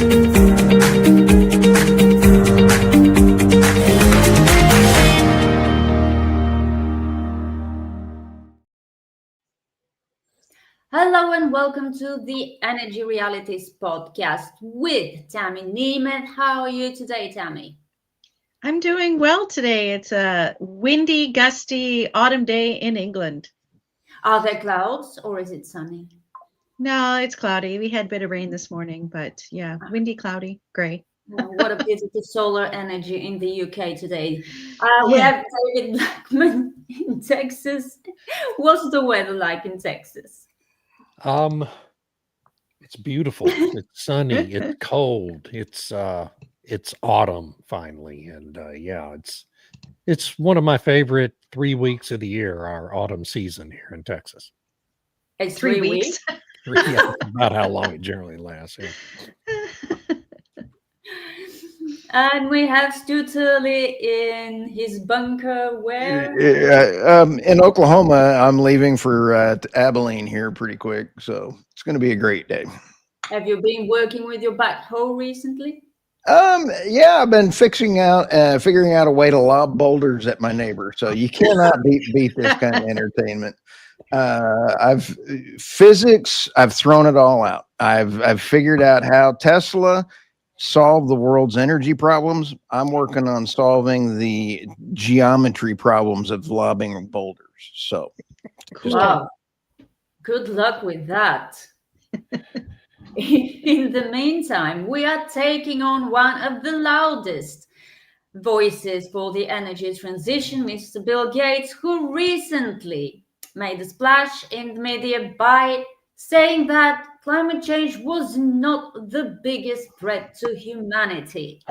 Hello and welcome to the Energy Realities podcast with Tammy Neiman. How are you today, Tammy? I'm doing well today. It's a windy, gusty autumn day in England. Are there clouds or is it sunny? No, it's cloudy. We had a bit of rain this morning, but yeah, windy, cloudy, gray. What a beautiful solar energy in the UK today. We Yeah. have David Blackman in Texas. What's the weather like in Texas? It's beautiful. It's sunny. It's cold. It's autumn finally, and yeah, it's one of my favorite 3 weeks of the year. Our autumn season here in Texas. It's 3 weeks. Yeah, about how long it generally lasts. Yeah. And we have Stu Turley in his bunker where? In Oklahoma. I'm leaving for Abilene here pretty quick, so it's going to be a great day. Have you been working with your backhoe recently? Yeah, I've been figuring out a way to lob boulders at my neighbor. So you cannot beat this kind of entertainment. I've thrown it all out. I've figured out how Tesla solve the world's energy problems. I'm working on solving the geometry problems of lobbing boulders. So, Wow. Good luck with that. In the meantime, we are taking on one of the loudest voices for the energy transition, Mr. Bill Gates, who recently made a splash in the media by saying that climate change was not the biggest threat to humanity.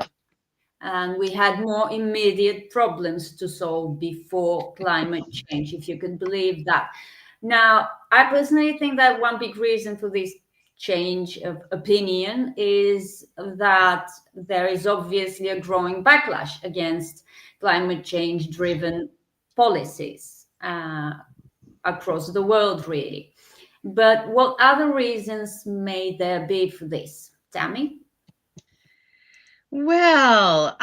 And we had more immediate problems to solve before climate change, if you can believe that. Now, I personally think that one big reason for this change of opinion is that there is obviously a growing backlash against climate change driven policies across the world, really. But what other reasons may there be for this? Tammy? Well,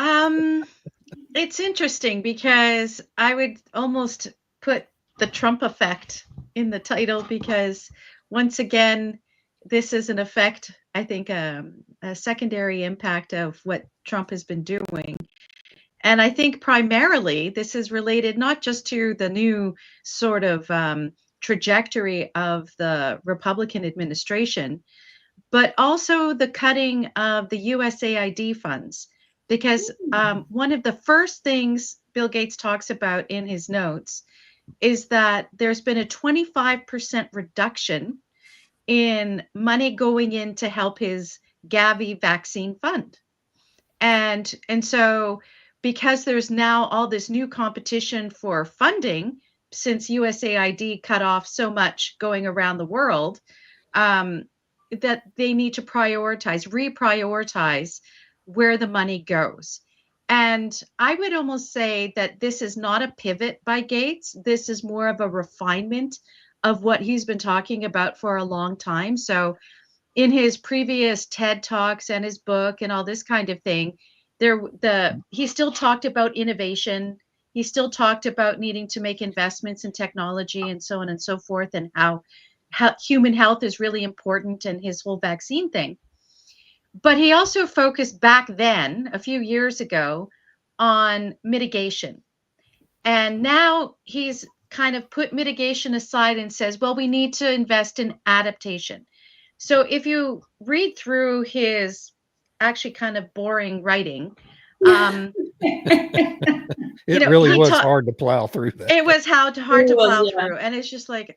it's interesting because I would almost put the Trump effect in the title because once again, this is an effect, I think, a secondary impact of what Trump has been doing. And I think primarily this is related not just to the new sort of trajectory of the Republican administration, but also the cutting of the USAID funds. Because one of the first things Bill Gates talks about in his notes is that there's been a 25% reduction in money going in to help his Gavi vaccine fund. And so because there's now all this new competition for funding, since USAID cut off so much going around the world, that they need to reprioritize where the money goes. And I would almost say that this is not a pivot by Gates. This is more of a refinement of what he's been talking about for a long time. So in his previous TED Talks and his book and all this kind of thing, he still talked about innovation. He still talked about needing to make investments in technology and so on and so forth, and how human health is really important and his whole vaccine thing. But he also focused back then, a few years ago, on mitigation. And now he's kind of put mitigation aside and says, well, we need to invest in adaptation. So if you read through his actually kind of boring writing, it really was hard to plow through that. It was hard to plow through. And it's just like,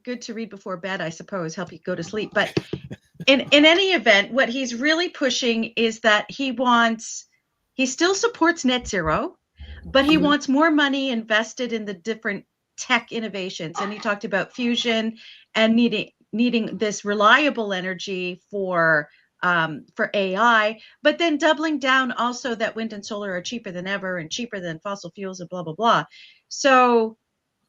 good to read before bed, I suppose, help you go to sleep. But in any event, what he's really pushing is that he still supports net zero, but he wants more money invested in the different tech innovations. And he talked about fusion and needing this reliable energy for AI, but then doubling down also that wind and solar are cheaper than ever and cheaper than fossil fuels and blah, blah, blah. So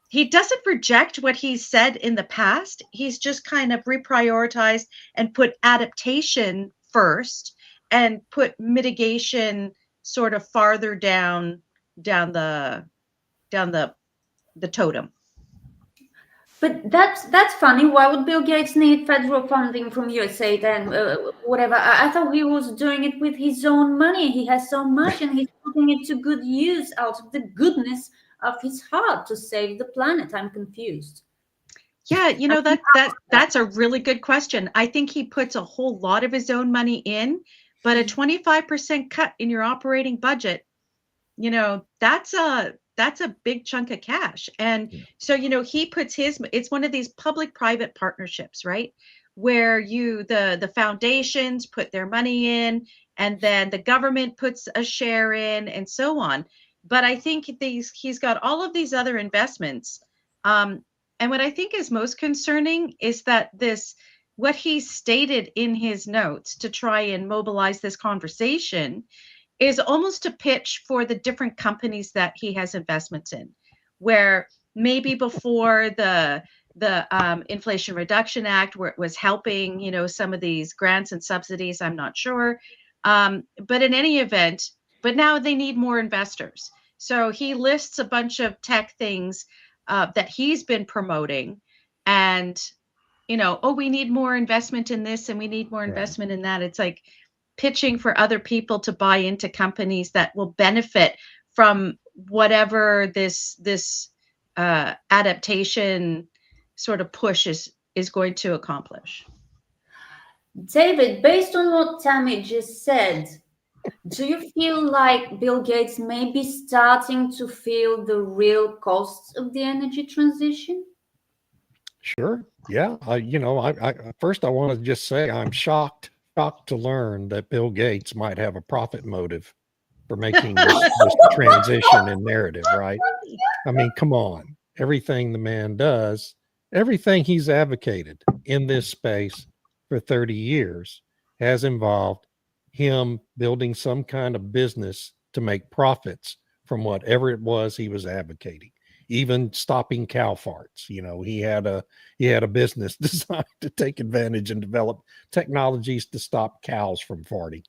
he doesn't reject what he's said in the past. He's just kind of reprioritized and put adaptation first and put mitigation sort of farther down the totem. But that's funny. Why would Bill Gates need federal funding from USA then? Whatever. I thought he was doing it with his own money. He has so much, and he's putting it to good use out of the goodness of his heart to save the planet. I'm confused. Yeah, you know, that's a really good question. I think he puts a whole lot of his own money in, but a 25% cut in your operating budget, you know, that's a big chunk of cash. And so, you know, he puts it's one of these public-private partnerships, right? Where the foundations put their money in, and then the government puts a share in, and so on. But I think he's got all of these other investments. And what I think is most concerning is that what he stated in his notes to try and mobilize this conversation is almost a pitch for the different companies that he has investments in, where maybe before the Inflation Reduction Act, where it was helping, you know, some of these grants and subsidies, I'm not sure. But in any event, but now they need more investors. So he lists a bunch of tech things that he's been promoting, and, you know, oh, we need more investment in this and we need more investment in that. It's like pitching for other people to buy into companies that will benefit from whatever this adaptation sort of push is going to accomplish. David, based on what Tammy just said, do you feel like Bill Gates may be starting to feel the real costs of the energy transition? Sure. Yeah. You know, I first I want to just say I'm shocked to learn that Bill Gates might have a profit motive for making this transition in narrative, right? I mean, come on. Everything the man does, everything he's advocated in this space for 30 years has involved him building some kind of business to make profits from whatever it was he was advocating, even stopping cow farts. You know, he had a business designed to take advantage and develop technologies to stop cows from farting.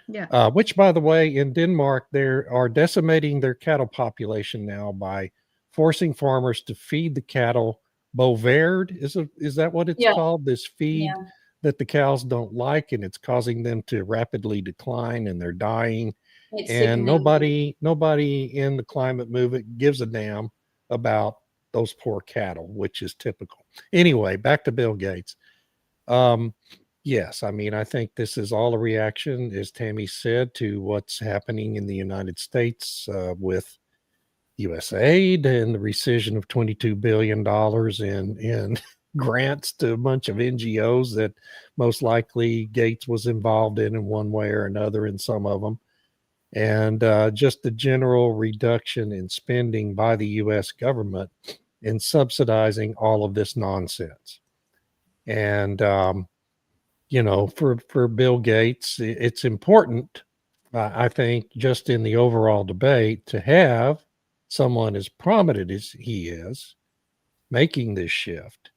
Yeah. Which, by the way, in Denmark, they are decimating their cattle population now by forcing farmers to feed the cattle Bovaerd. Is that what it's called? This feed that the cows don't like, and it's causing them to rapidly decline, and they're dying. And nobody in the climate movement gives a damn about those poor cattle, which is typical. Anyway, back to Bill Gates. Yes, I mean, I think this is all a reaction, as Tammy said, to what's happening in the United States with USAID and the rescission of $22 billion in grants to a bunch of NGOs that most likely Gates was involved in one way or another in some of them. And just the general reduction in spending by the U.S. government in subsidizing all of this nonsense. And, you know, for Bill Gates, it's important, I think, just in the overall debate, to have someone as prominent as he is making this shift.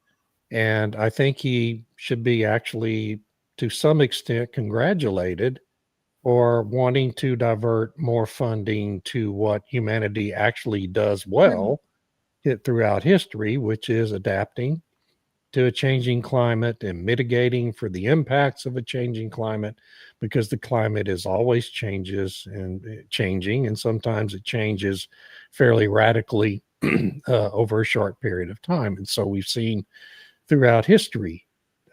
And I think he should be actually, to some extent, congratulated or wanting to divert more funding to what humanity actually does well throughout history, which is adapting to a changing climate and mitigating for the impacts of a changing climate, because the climate is always changes and changing, and sometimes it changes fairly radically over a short period of time. And so we've seen throughout history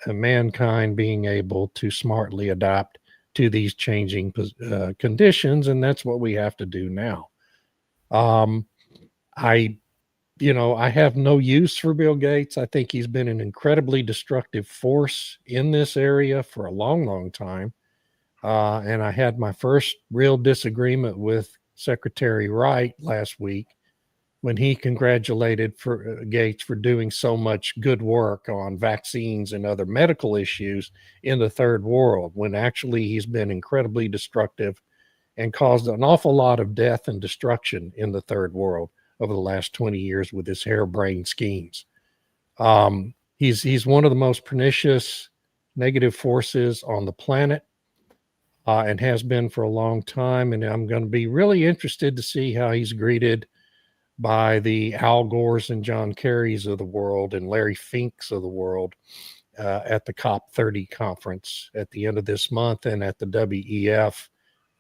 mankind being able to smartly adapt to these changing conditions, and that's what we have to do now. I have no use for Bill Gates. I think he's been an incredibly destructive force in this area for a long, long time. And I had my first real disagreement with Secretary Wright last week when he congratulated Gates for doing so much good work on vaccines and other medical issues in the third world, when actually he's been incredibly destructive and caused an awful lot of death and destruction in the third world over the last 20 years with his harebrained schemes. He's one of the most pernicious negative forces on the planet. and has been for a long time. And I'm going to be really interested to see how he's greeted by the Al Gores and John Kerrys of the world and Larry Finks of the world at the COP30 conference at the end of this month and at the WEF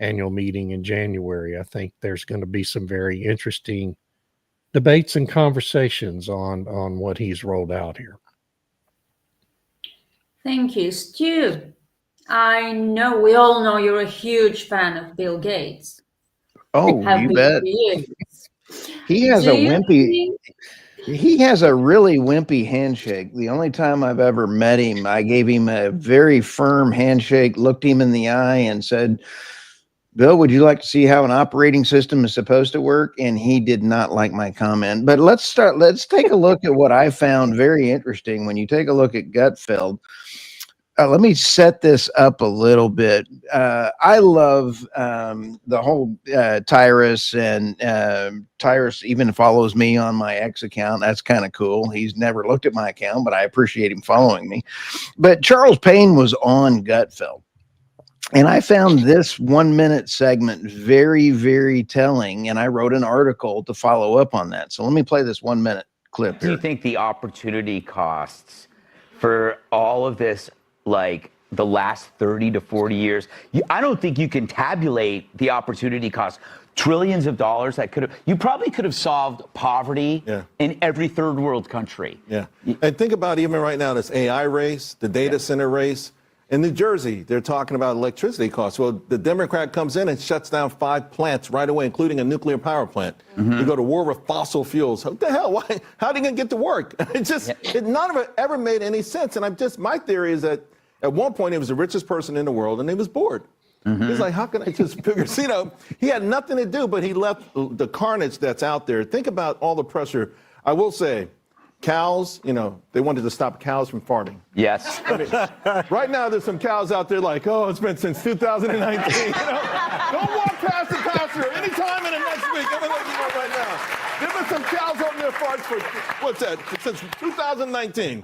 annual meeting in January. I think there's going to be some very interesting debates and conversations on what he's rolled out here. Thank you, Stu. I know we all know you're a huge fan of Bill Gates. Oh, Have you been bet. for years. He has Do a you wimpy. think- He has a really wimpy handshake. The only time I've ever met him, I gave him a very firm handshake, looked him in the eye, and said, "Bill, would you like to see how an operating system is supposed to work?" And he did not like my comment. But let's take a look at what I found very interesting. When you take a look at Gutfeld, let me set this up a little bit. I love the whole Tyrus, and Tyrus even follows me on my X account. That's kind of cool. He's never looked at my account, but I appreciate him following me. But Charles Payne was on Gutfeld. And I found this 1 minute segment very, very telling. And I wrote an article to follow up on that. So let me play this 1 minute clip Do you here. think the opportunity costs for all of this, like the last 30 to 40 years, I don't think you can tabulate the opportunity costs. Trillions of dollars that you probably could have solved poverty in every third world country. Yeah. And think about even right now, this AI race, the data center race. In New Jersey, they're talking about electricity costs. Well, the Democrat comes in and shuts down 5 plants right away, including a nuclear power plant. You go to war with fossil fuels. What the hell? Why? How are they going to get to work? None of it ever made any sense. And my theory is that at one point he was the richest person in the world and he was bored. He's like, how can I just figure, he had nothing to do, but he left the carnage that's out there. Think about all the pressure. I will say, cows, they wanted to stop cows from farting. Yes. I mean, right now, there's some cows out there like, oh, it's been since 2019. Don't walk past the pasture anytime in the next week. I'm going to let you know right now. There's been some cows on their farts for, what's that, since 2019.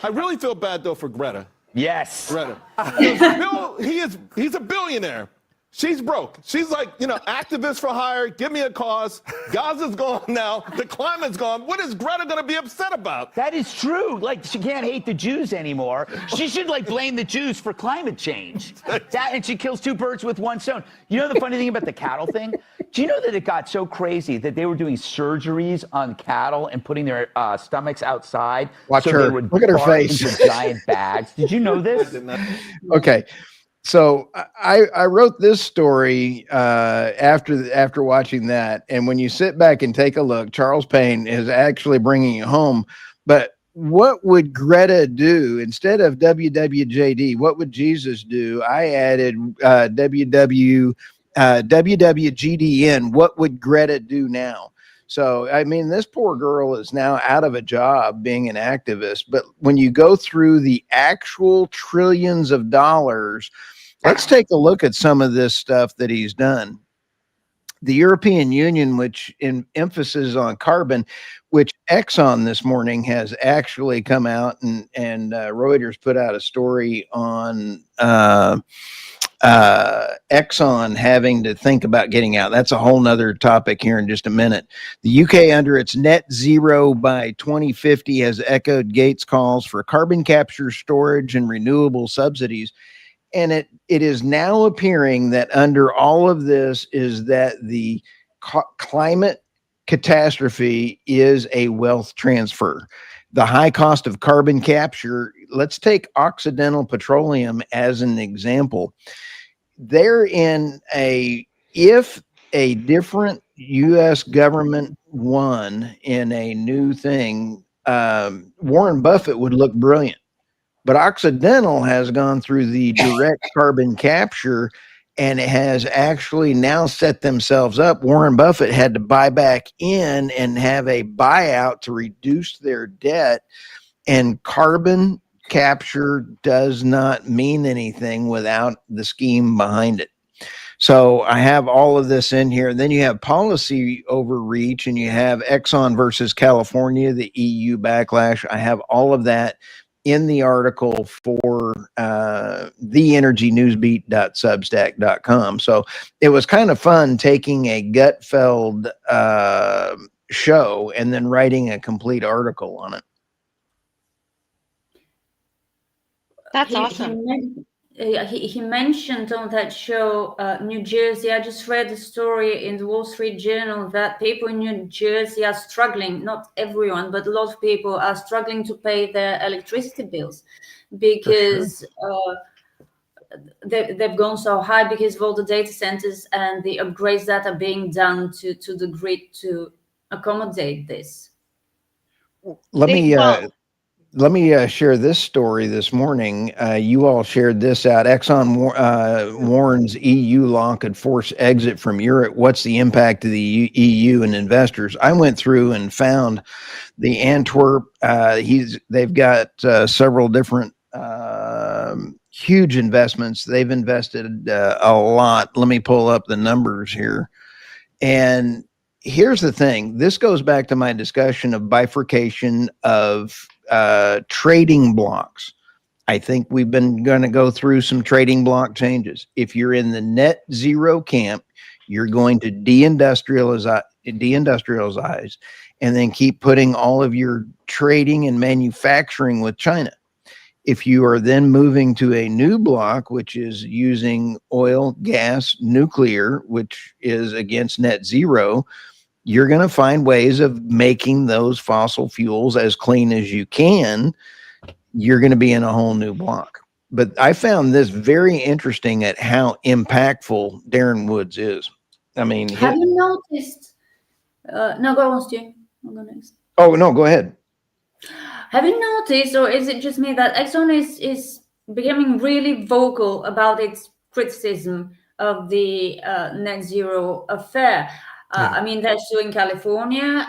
I really feel bad, though, for Greta. Yes. Greta. Bill, he's a billionaire. She's broke. She's like, activist for hire. Give me a cause. Gaza's gone now. The climate's gone. What is Greta going to be upset about? That is true. Like, she can't hate the Jews anymore. She should, blame the Jews for climate change. And she kills 2 birds with 1 stone. You know the funny thing about the cattle thing? Do you know that it got so crazy that they were doing surgeries on cattle and putting their stomachs outside? Watch so her. They would Look at her fart face. into giant bags. Did you know this? Okay. So I wrote this story after watching that. And when you sit back and take a look, Charles Payne is actually bringing it home. But what would Greta do instead of WWJD? What would Jesus do? I added WWGDN. What would Greta do now? So, I mean, this poor girl is now out of a job being an activist. But when you go through the actual trillions of dollars, let's take a look at some of this stuff that he's done. The European Union, which in emphasis on carbon, which Exxon this morning has actually come out and Reuters put out a story on Exxon having to think about getting out. That's a whole nother topic here in just a minute. The UK, under its net zero by 2050, has echoed Gates' calls for carbon capture, storage, and renewable subsidies. And it is now appearing that under all of this is that the climate catastrophe is a wealth transfer. The high cost of carbon capture, let's take Occidental Petroleum as an example. They're if a different U.S. government won in a new thing, Warren Buffett would look brilliant. But Occidental has gone through the direct carbon capture, and it has actually now set themselves up. Warren Buffett had to buy back in and have a buyout to reduce their debt. And carbon capture does not mean anything without the scheme behind it. So I have all of this in here. Then you have policy overreach, and you have Exxon versus California, the EU backlash. I have all of that. in the article for theenergynewsbeat.substack.com. So it was kind of fun taking a Gutfeld show and then writing a complete article on it. That's He, awesome. he mentioned on that show New Jersey. I just read a story in the Wall Street Journal that people in New Jersey are struggling, not everyone, but a lot of people are struggling to pay their electricity bills because they've gone so high because of all the data centers and the upgrades that are being done to the grid to accommodate this. Let Well, me share this story this morning. You all shared this out. Exxon warns EU law could force exit from Europe. What's the impact of the EU and investors? I went through and found the Antwerp. They've got several different huge investments. They've invested a lot. Let me pull up the numbers here. And here's the thing. This goes back to my discussion of bifurcation of trading blocks. I think we've been going to go through some trading block changes. If you're in the net zero camp, you're going to deindustrialize and then keep putting all of your trading and manufacturing with China. If you are then moving to a new block, which is using oil, gas, nuclear, which is against net zero, you're going to find ways of making those fossil fuels as clean as you can. You're going to be in a whole new block. But I found this very interesting at how impactful Darren Woods is. I mean, Have you noticed? No, go on, Stu. I'll go next. Oh, no, go ahead. Have you noticed, or is it just me, that Exxon is becoming really vocal about its criticism of the net zero affair? I mean, they're still in California.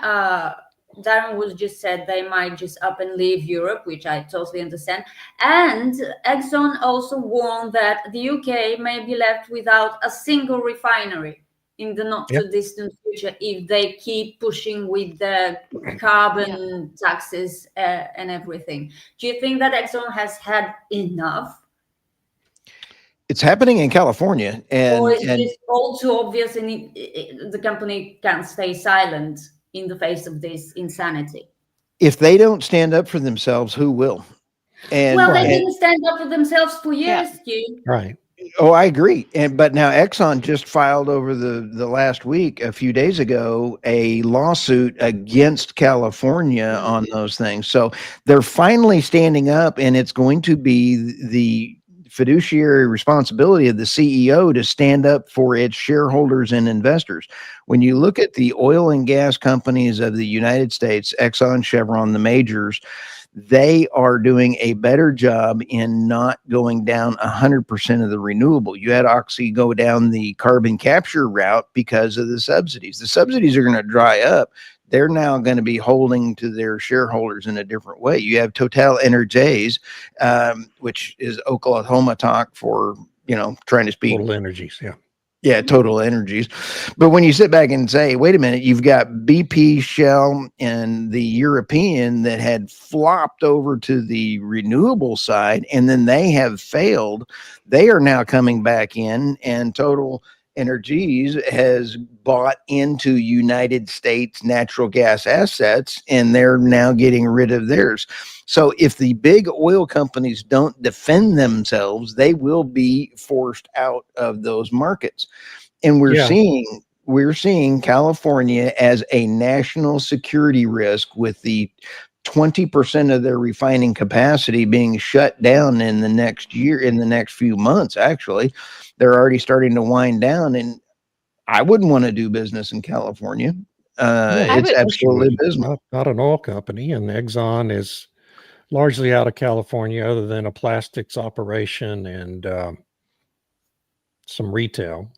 Darren Woods just said they might just up and leave Europe, which I totally understand. And Exxon also warned that the UK may be left without a single refinery in the not too distant future if they keep pushing with the carbon taxes and everything. Do you think that Exxon has had enough? It's happening in California, or is it all too obvious and the company can't stay silent in the face of this insanity? If they don't stand up for themselves, who will? And well, they didn't stand up for themselves for years, Stu. Right. Oh, I agree. But now Exxon just filed over the last week, a few days ago, a lawsuit against California on those things. So they're finally standing up, and it's going to be the fiduciary responsibility of the CEO to stand up for its shareholders and investors. When you look at the oil and gas companies of the United States, Exxon, Chevron, the majors, they are doing a better job in not going down 100% of the renewable. You had Oxy go down the carbon capture route because of the subsidies. The subsidies are going to dry up. They're now going to be holding to their shareholders in a different way. You have Total Energies, which is Oklahoma talk for, trying to speak. Total Energies, yeah. Yeah, Total Energies. But when you sit back and say, wait a minute, you've got BP, Shell, and the European that had flopped over to the renewable side, and then they have failed. They are now coming back in, and Total Energies has bought into United States natural gas assets, and they're now getting rid of theirs. So if the big oil companies don't defend themselves, they will be forced out of those markets. And we're seeing California as a national security risk, with the 20% of their refining capacity being shut down in the next few months. Actually, they're already starting to wind down, and I wouldn't want to do business in California. It's absolutely abysmal. Not an oil company, and Exxon is largely out of California, other than a plastics operation and some retail,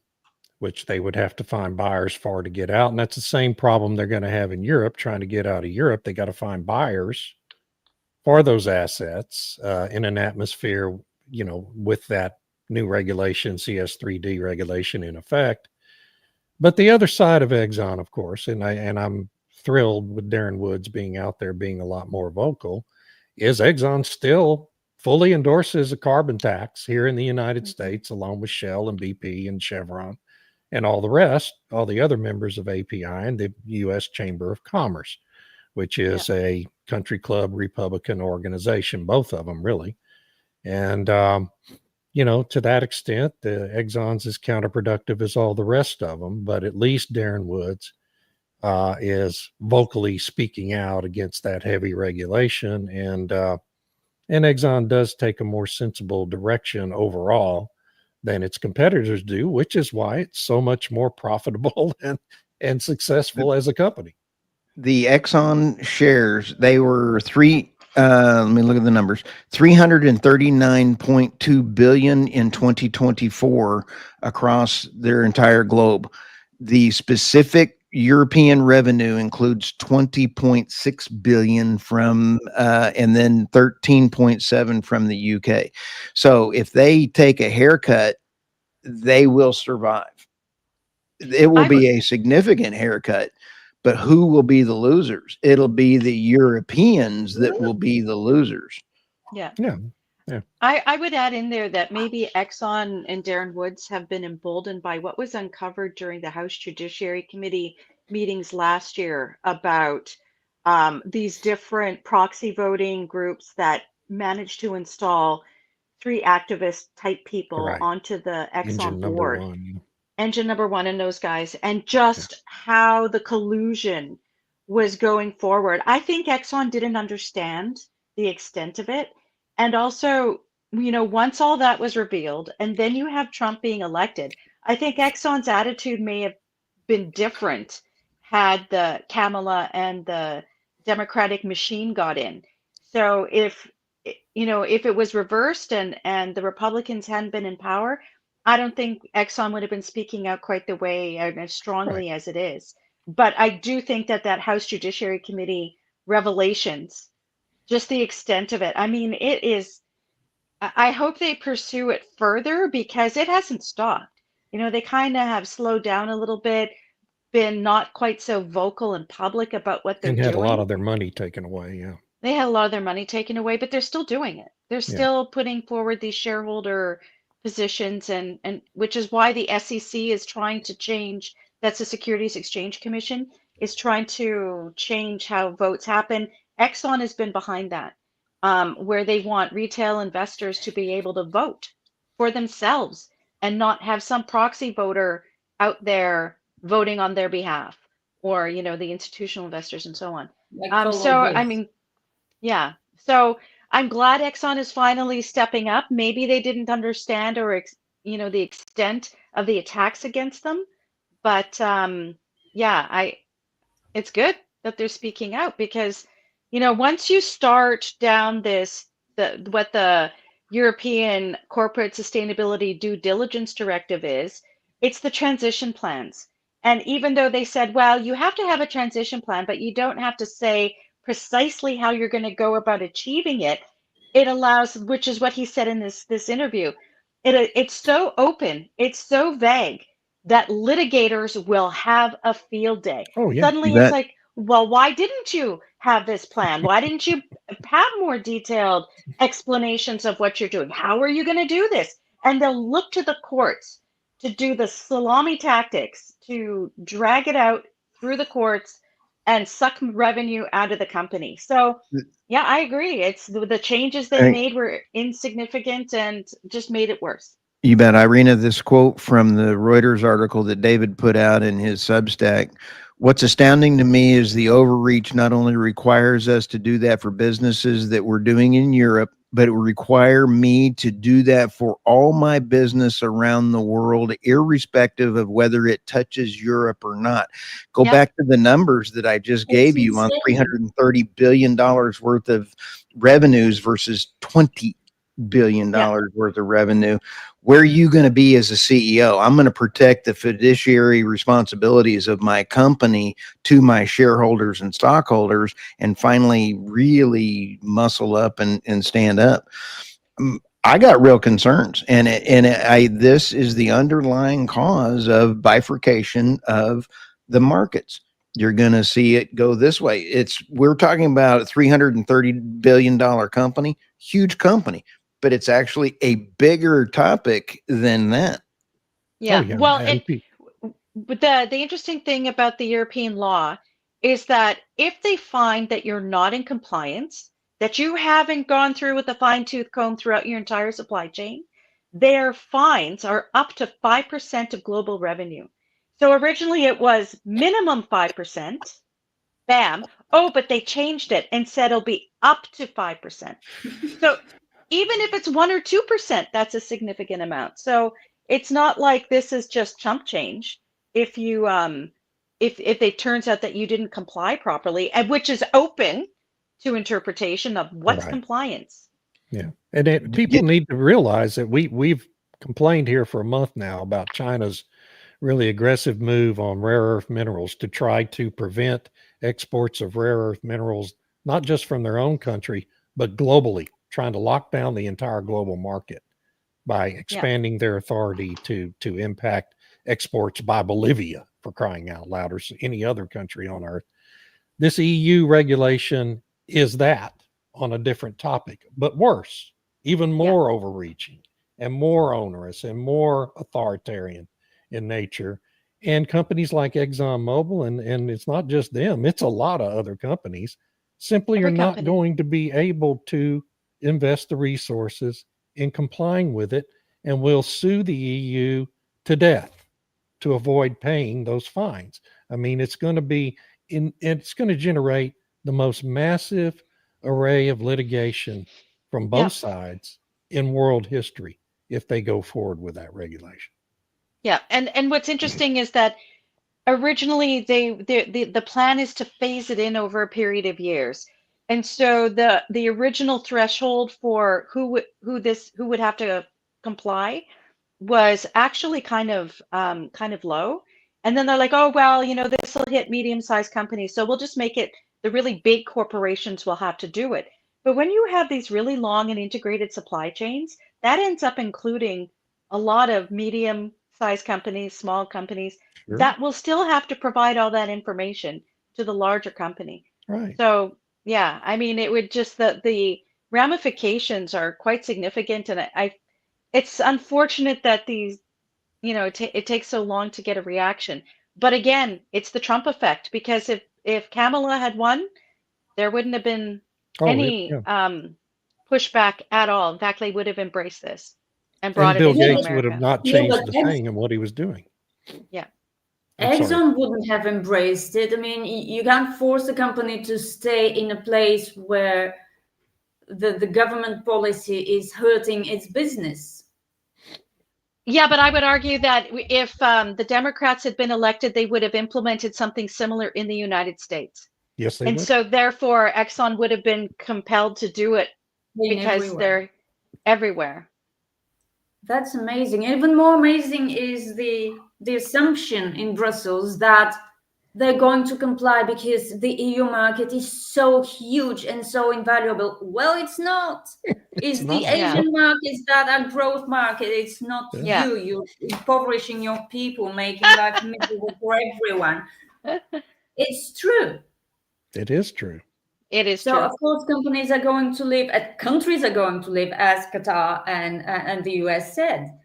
which they would have to find buyers for to get out. And that's the same problem they're going to have in Europe, trying to get out of Europe. They got to find buyers for those assets in an atmosphere, with that new regulation, CS3D regulation in effect. But the other side of Exxon, of course, and I'm thrilled with Darren Woods being out there, being a lot more vocal, is Exxon still fully endorses a carbon tax here in the United States, along with Shell and BP and Chevron and all the rest, all the other members of API and the U.S. Chamber of Commerce, which is a country club Republican organization, both of them really. And, to that extent, the Exxon's as counterproductive as all the rest of them, but at least Darren Woods is vocally speaking out against that heavy regulation. And Exxon does take a more sensible direction overall than its competitors do, which is why it's so much more profitable and successful as a company. The Exxon shares, they were let me look at the numbers, 339.2 billion in 2024 across their entire globe. The specific European revenue includes 20.6 billion from, and then 13.7 from the UK. So if they take a haircut, they will survive. It will be a significant haircut, but who will be the losers? It'll be the Europeans that will be the losers. Yeah. Yeah. I would add in there that maybe Exxon and Darren Woods have been emboldened by what was uncovered during the House Judiciary Committee meetings last year about these different proxy voting groups that managed to install 3 activist type people onto the Exxon board. Engine number one and those guys, and just how the collusion was going forward. I think Exxon didn't understand the extent of it. And also, once all that was revealed, and then you have Trump being elected, I think Exxon's attitude may have been different had the Kamala and the Democratic machine got in. So if it was reversed and the Republicans hadn't been in power, I don't think Exxon would have been speaking out quite the way and as strongly as it is. But I do think that House Judiciary Committee revelations, just the extent of it. I mean, it is, I hope they pursue it further because it hasn't stopped. They kind of have slowed down a little bit, been not quite so vocal and public about what they're doing. And had a lot of their money taken away. Yeah. They had a lot of their money taken away, but they're still doing it. They're still putting forward these shareholder positions, and which is why the SEC is trying to change. That's the Securities Exchange Commission is trying to change how votes happen. Exxon has been behind that, where they want retail investors to be able to vote for themselves and not have some proxy voter out there voting on their behalf, or the institutional investors and so on. So I'm glad Exxon is finally stepping up. Maybe they didn't understand or the extent of the attacks against them, but it's good that they're speaking out because once you start down what the European Corporate Sustainability Due Diligence Directive is, it's the transition plans. And even though they said, well, you have to have a transition plan, but you don't have to say precisely how you're going to go about achieving it, it allows, which is what he said in this interview, it's so open, it's so vague that litigators will have a field day. Suddenly it's like, well, why didn't you have this plan? Why didn't you have more detailed explanations of what you're doing? How are you going to do this? And they'll look to the courts to do the salami tactics, to drag it out through the courts and suck revenue out of the company. So, yeah, I agree. It's the changes they made were insignificant and just made it worse. You bet. Irina, this quote from the Reuters article that David put out in his Substack. What's astounding to me is the overreach not only requires us to do that for businesses that we're doing in Europe, but it would require me to do that for all my business around the world, irrespective of whether it touches Europe or not. Go back to the numbers that I just gave you on $330 billion worth of revenues versus $20 billion worth of revenue. Where are you going to be as a CEO? I'm going to protect the fiduciary responsibilities of my company to my shareholders and stockholders, and finally really muscle up and stand up. I got real concerns, and this is the underlying cause of bifurcation of the markets. you're going to see it go this way. We're talking about a $330 billion company, huge company, but it's actually a bigger topic than that. Yeah. Oh, yeah. Well, and but the interesting thing about the European law is that if they find that you're not in compliance, that you haven't gone through with a fine-tooth comb throughout your entire supply chain, their fines are up to 5% of global revenue. So originally it was minimum 5%. Bam. Oh, but they changed it and said it'll be up to 5%. So even if it's 1 or 2%, that's a significant amount. So it's not like this is just chump change. If you if it turns out that you didn't comply properly, and which is open to interpretation of what's Right. compliance. Yeah, and people need to realize that we've complained here for a month now about China's really aggressive move on rare earth minerals to try to prevent exports of rare earth minerals, not just from their own country, but globally, trying to lock down the entire global market by expanding their authority to impact exports by Bolivia, for crying out loud, or any other country on earth. This EU regulation is that on a different topic, but worse, even more overreaching and more onerous and more authoritarian in nature. And companies like ExxonMobil, and it's not just them, it's a lot of other companies, simply Every are not company. going to be able to invest the resources in complying with it, and will sue the EU to death to avoid paying those fines. I mean, it's going to generate the most massive array of litigation from both sides in world history if they go forward with that regulation. Yeah, and what's interesting is that originally the plan is to phase it in over a period of years. And so the original threshold for who would have to comply was actually kind of low. And then they're like, oh well, this will hit medium-sized companies, so we'll just make it the really big corporations will have to do it. But when you have these really long and integrated supply chains, that ends up including a lot of medium-sized companies, small companies Sure. that will still have to provide all that information to the larger company. Right. So yeah, I mean, it would just the ramifications are quite significant, and it's unfortunate that these, it takes so long to get a reaction. But again, it's the Trump effect, because if Kamala had won, there wouldn't have been any pushback at all. In fact, they would have embraced this and brought And it Bill into Gates would have America. not Yeah, changed but a thing in what he was doing. Yeah. I'm sorry. Exxon wouldn't have embraced it. I mean, you can't force a company to stay in a place where the government policy is hurting its business. Yeah, but I would argue that if the Democrats had been elected, they would have implemented something similar in the United States. Yes, they And would. so therefore Exxon would have been compelled to do it because Everywhere. they're everywhere. That's amazing. Even more amazing is the assumption in Brussels that they're going to comply because the EU market is so huge and so invaluable. Well, it's not. It's the not. Asian markets that are growth market. It's not Yeah. You're impoverishing your people, making life miserable for everyone. It's true. It is true. It is So true. of course, countries are going to live, as Qatar and the US said.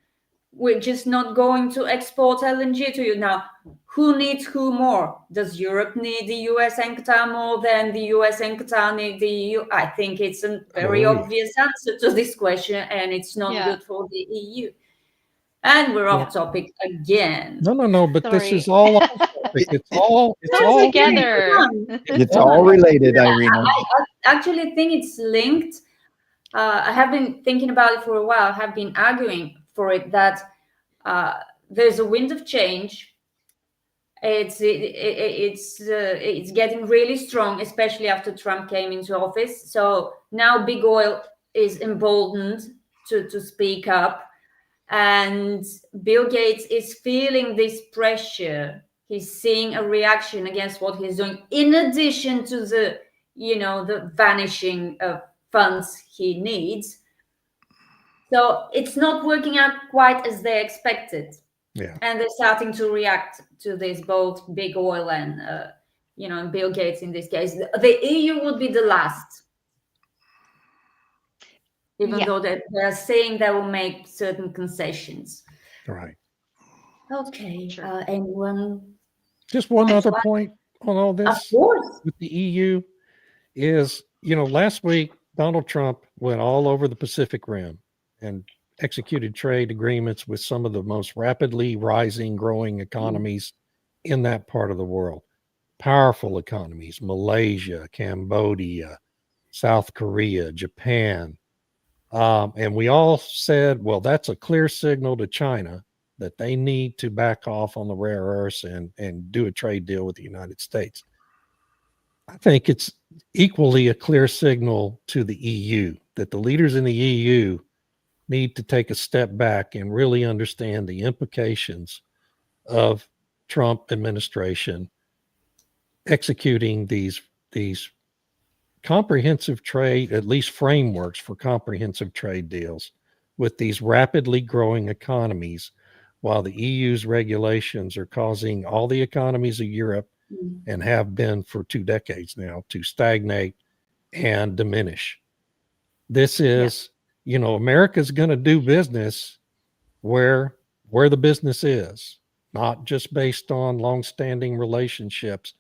We're just not going to export LNG to you. Now, who needs who more? Does Europe need the US and Qatar more than the US and Qatar need the EU? I think it's a very Oh, yeah. obvious answer to this question, and it's not Yeah. good for the EU. And we're off topic again. No, but this Sorry. is all off topic. It's all Together. It's all related, Irina. I actually think it's linked. I have been thinking about it for a while. I have been arguing for it that there's a wind of change. It's getting really strong, especially after Trump came into office. So now big oil is emboldened to speak up, and Bill Gates is feeling this pressure. He's seeing a reaction against what he's doing, in addition to the vanishing of funds he needs. So it's not working out quite as they expected. Yeah. And they're starting to react to this, both big oil and and Bill Gates in this case. The EU would be the last, even Yeah. though they're saying they will make certain concessions. Right. Okay. Sure. Anyone? Just one Next other one. point on all Of this course. with the EU is, last week Donald Trump went all over the Pacific Rim and executed trade agreements with some of the most rapidly rising, growing economies in that part of the world. Powerful economies: Malaysia, Cambodia, South Korea, Japan. And we all said, well, that's a clear signal to China that they need to back off on the rare earths and do a trade deal with the United States. I think it's equally a clear signal to the EU that the leaders in the EU need to take a step back and really understand the implications of Trump administration executing these comprehensive trade, at least frameworks for comprehensive trade deals with these rapidly growing economies, while the EU's regulations are causing all the economies of Europe, and have been for 2 decades now, to stagnate and diminish. This is, America's going to do business where the business is, not just based on longstanding relationships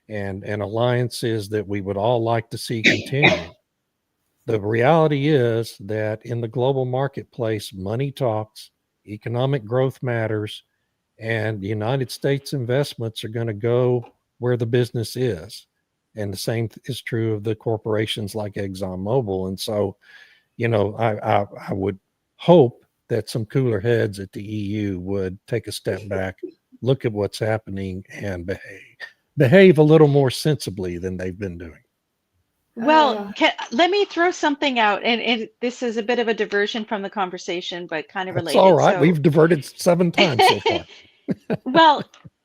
and alliances that we would all like to see continue. The reality is that in the global marketplace, money talks, economic growth matters, and the United States investments are going to go where the business is. And the same is true of the corporations like ExxonMobil. And so, I would hope that some cooler heads at the EU would take a step back, look at what's happening, and behave a little more sensibly than they've been doing. Well, let me throw something out, and this is a bit of a diversion from the conversation, but kind of That's related. all right. So, We've diverted 7 times so far. well,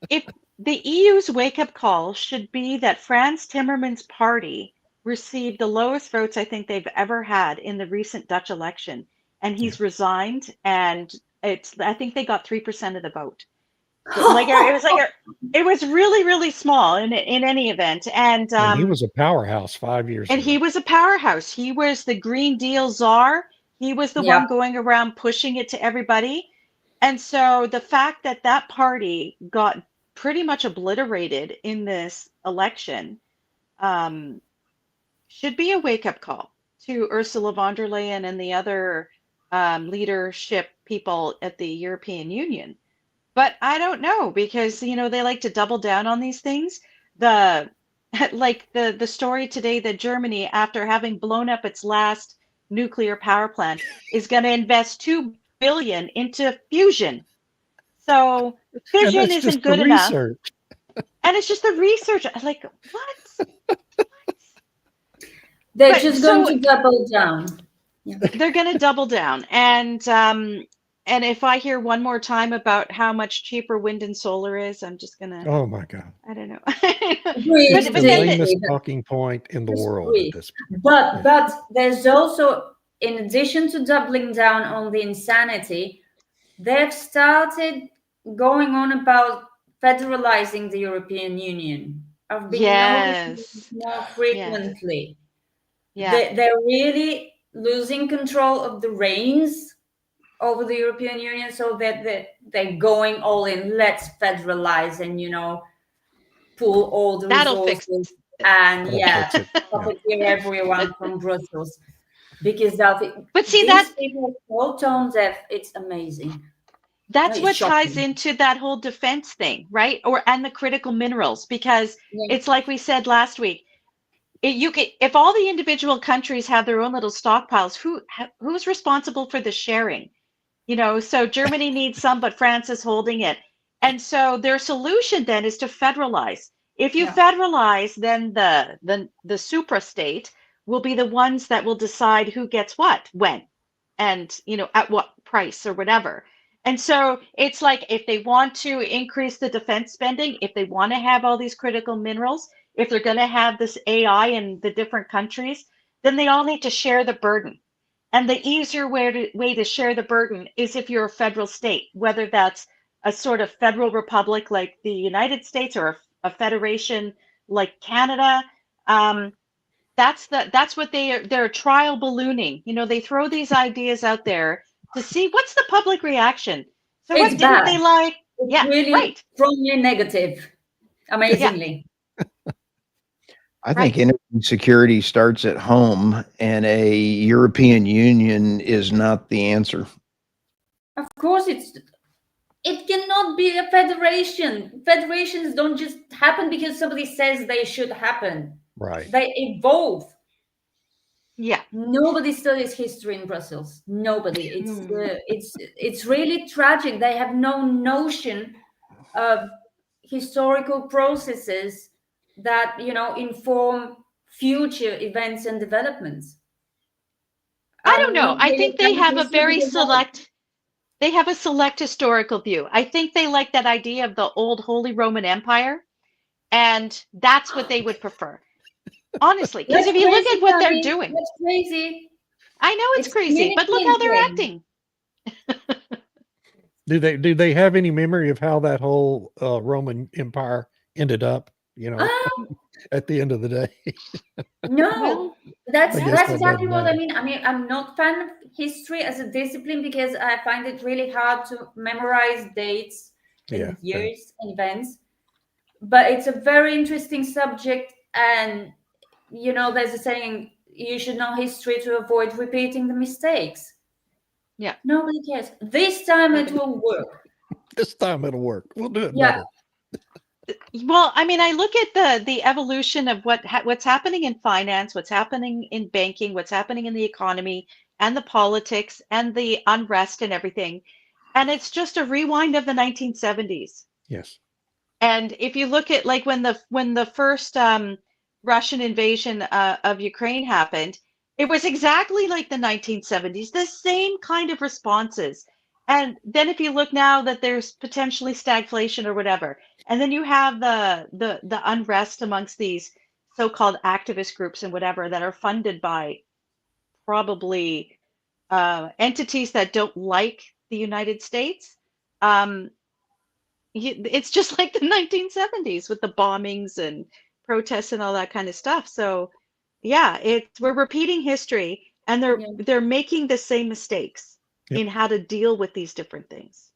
if the EU's wake-up call should be that Frans Timmermans' party received the lowest votes I think they've ever had in the recent Dutch election, and he's resigned, and I think they got 3% of the vote. So, it was really, really small in any event. And he was a powerhouse 5 years and ago. he was a powerhouse. He was the Green Deal czar. He was the one going around pushing it to everybody. And so the fact that that party got pretty much obliterated in this election should be a wake-up call to Ursula von der Leyen and the other leadership people at the European Union. But I don't know, because they like to double down on these things. The story today that Germany, after having blown up its last nuclear power plant, is going to invest $2 billion into fusion. So fission isn't good enough. And it's just the research. Like, what? They're just going to double down. Yeah. They're going to double down. And if I hear one more time about how much cheaper wind and solar is, I'm just going to. Oh my God. I don't know. It's the lamest talking point in the world at this point. But there's also, in addition to doubling down on the insanity, they've started going on about federalizing the European Union. I've been noticing more frequently. Yeah. They're really losing control of the reins over the European Union, so that they're going all in. Let's federalize and pull all the resources and profiteer everyone from Brussels, because these people are so tone deaf. It's amazing. That's what ties into that whole defense thing, right? And the critical minerals, because it's like we said last week. If all the individual countries have their own little stockpiles, who's responsible for the sharing? So Germany needs some, but France is holding it. And so their solution then is to federalize. If you federalize, then the supra-state will be the ones that will decide who gets what, when, and at what price or whatever. And so it's like, if they want to increase the defense spending, if they want to have all these critical minerals, if they're going to have this AI in the different countries, then they all need to share the burden. And the easier way to share the burden is if you're a federal state, whether that's a sort of federal republic like the United States, or a federation like Canada. That's what they're trial ballooning. They throw these ideas out there to see what's the public reaction. So It's what didn't bad. they like? It's Yeah, really right. strongly negative, amazingly. I Right. think energy security starts at home, and a European Union is not the answer. Of course, it cannot be a federation. Federations don't just happen because somebody says they should happen. Right. They evolve. Yeah. Nobody studies history in Brussels. Nobody. It's really tragic. They have no notion of historical processes that inform future events and developments. I don't know. Not I really think they have a scientists very because select. They have a select historical view. I think they like that idea of the old Holy Roman Empire, and that's what they would prefer. Honestly, because if you look at what they're doing, that's crazy. I know it's crazy, but look how they're acting. Do they have any memory of how that whole Roman Empire ended up? At the end of the day. No, Well, that's I guess that exactly doesn't what I matter. mean. I'm not fan of history as a discipline because I find it really hard to memorize dates Yeah. and years and events. But it's a very interesting subject, and there's a saying: you should know history to avoid repeating the mistakes. Yeah. Nobody cares. This time it will work. This time it'll work. We'll do it Yeah. better. well, I mean, I look at the evolution of what's happening in finance, what's happening in banking, what's happening in the economy and the politics and the unrest and everything. And it's just a rewind of the 1970s. Yes. And if you look at like when the first Russian invasion of Ukraine happened, it was exactly like the 1970s, the same kind of responses. And then if you look now that there's potentially stagflation or whatever, and then you have the unrest amongst these so-called activist groups and whatever that are funded by probably entities that don't like the United States. It's just like the 1970s with the bombings and protests and all that kind of stuff. So yeah, we're repeating history, and they're making the same mistakes Yep. in how to deal with these different things.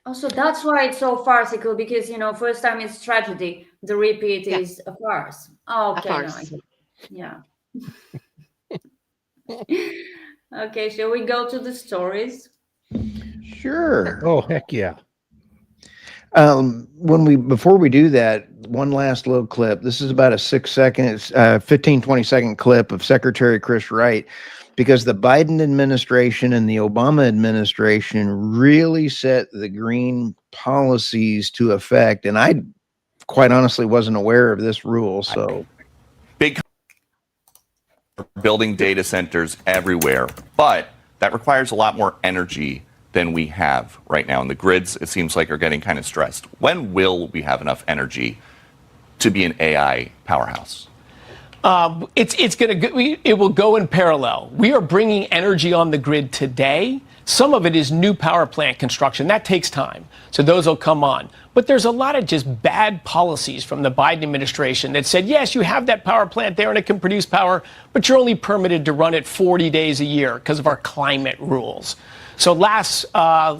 Also, that's why it's so farcical because first time it's tragedy, the repeat Yeah. is a farce. Oh, okay, farce. Yeah. Okay, shall we go to the stories? Sure. Oh, heck yeah. Before we do that, one last little clip. This is about a 15, 20-second clip of Secretary Chris Wright, because the Biden administration and the Obama administration really set the green policies to effect. And I quite honestly wasn't aware of this rule. So Big building data centers everywhere, but that requires a lot more energy than we have right now. And the grids, it seems like, are getting kind of stressed. When will we have enough energy to be an AI powerhouse? It will go in parallel. We are bringing energy on the grid today. Some of it is new power plant construction. That takes time. So those will come on. But there's a lot of just bad policies from the Biden administration that said, yes, you have that power plant there and it can produce power, but you're only permitted to run it 40 days a year because of our climate rules. So last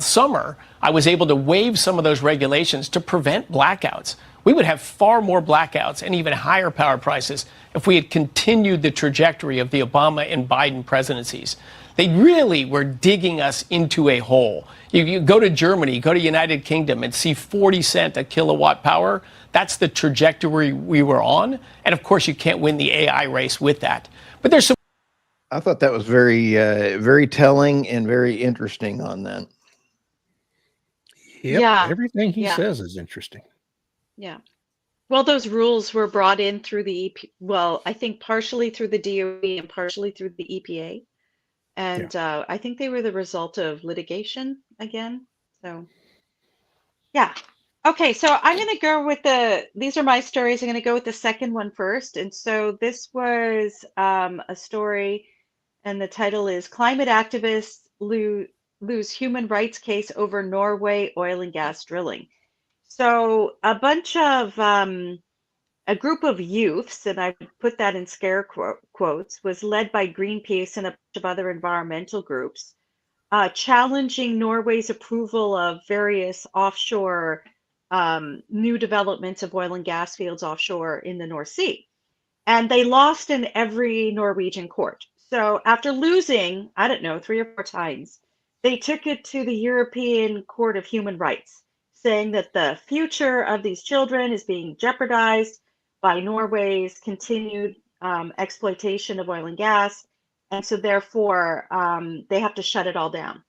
summer, I was able to waive some of those regulations to prevent blackouts. We would have far more blackouts and even higher power prices if we had continued the trajectory of the Obama and Biden presidencies. They really were digging us into a hole. You go to Germany, go to United Kingdom and see 40 cents a kilowatt power. That's the trajectory we were on. And of course, you can't win the AI race with that. But there's some. I thought that was very, very telling and very interesting on that. Yep. Yeah. Everything he Yeah. says is interesting. Yeah. Well, those rules were brought in through the I think partially through the DOE and partially through the EPA. And I think they were the result of litigation again. So, yeah. Okay, so I'm going to go with these are my stories. I'm going to go with the second one first. And so this was a story, and the title is Climate Activists Lose Human Rights Case Over Norway Oil and Gas Drilling. So a bunch of a group of youths, and I put that in scare quotes, was led by Greenpeace and a bunch of other environmental groups, challenging Norway's approval of various offshore new developments of oil and gas fields offshore in the North Sea. And they lost in every Norwegian court. So after losing, I don't know, 3 or 4 times, they took it to the European Court of Human Rights, saying that the future of these children is being jeopardized by Norway's continued exploitation of oil and gas. And so therefore, they have to shut it all down.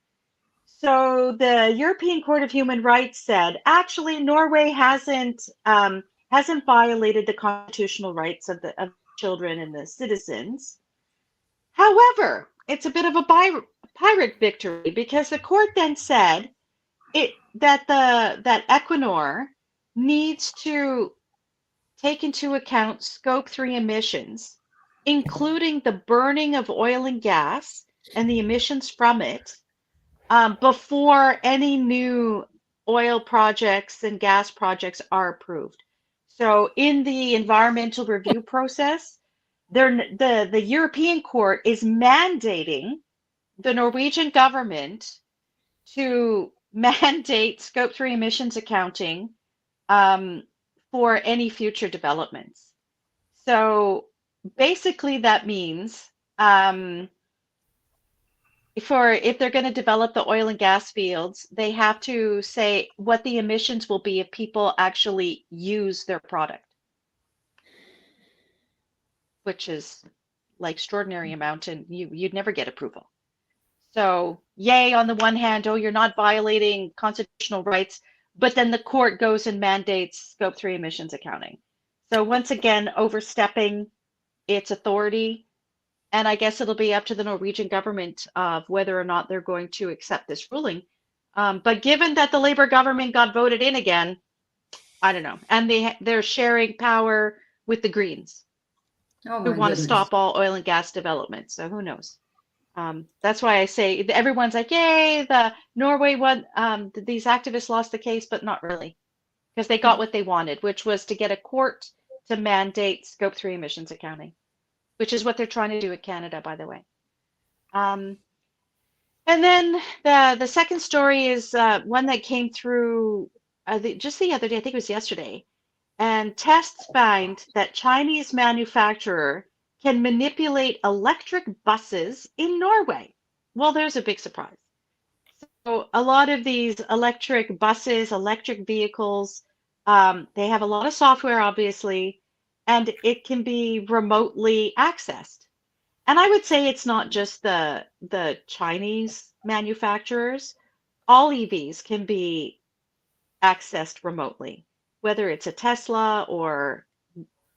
So the European Court of Human Rights said, actually, Norway hasn't violated the constitutional rights of the children and the citizens. However, it's a bit of a pirate victory, because the court then said that Equinor needs to take into account Scope 3 emissions, including the burning of oil and gas and the emissions from it, before any new oil projects and gas projects are approved. So in the environmental review process, the European Court is mandating the Norwegian government to mandate Scope 3 emissions accounting for any future developments. So basically that means if they're going to develop the oil and gas fields, they have to say what the emissions will be if people actually use their product, which is like extraordinary amount, and you'd never get approval. So yay, on the one hand, oh, you're not violating constitutional rights, but then the court goes and mandates Scope 3 emissions accounting. So once again, overstepping its authority. And I guess it'll be up to the Norwegian government of whether or not they're going to accept this ruling. But given that the Labour government got voted in again, I don't know. And they're sharing power with the Greens, who want to stop all oil and gas development. So who knows? That's why I say everyone's like, yay, the Norway won. These activists lost the case, but not really, because they got what they wanted, which was to get a court to mandate Scope 3 emissions accounting, which is what they're trying to do in Canada, by the way. And then the second story is one that came through just the other day, I think it was yesterday. And tests find that Chinese manufacturer can manipulate electric buses in Norway. Well, there's a big surprise. So a lot of these electric buses, electric vehicles, they have a lot of software, obviously, and it can be remotely accessed. And I would say it's not just the Chinese manufacturers. All EVs can be accessed remotely, whether it's a Tesla or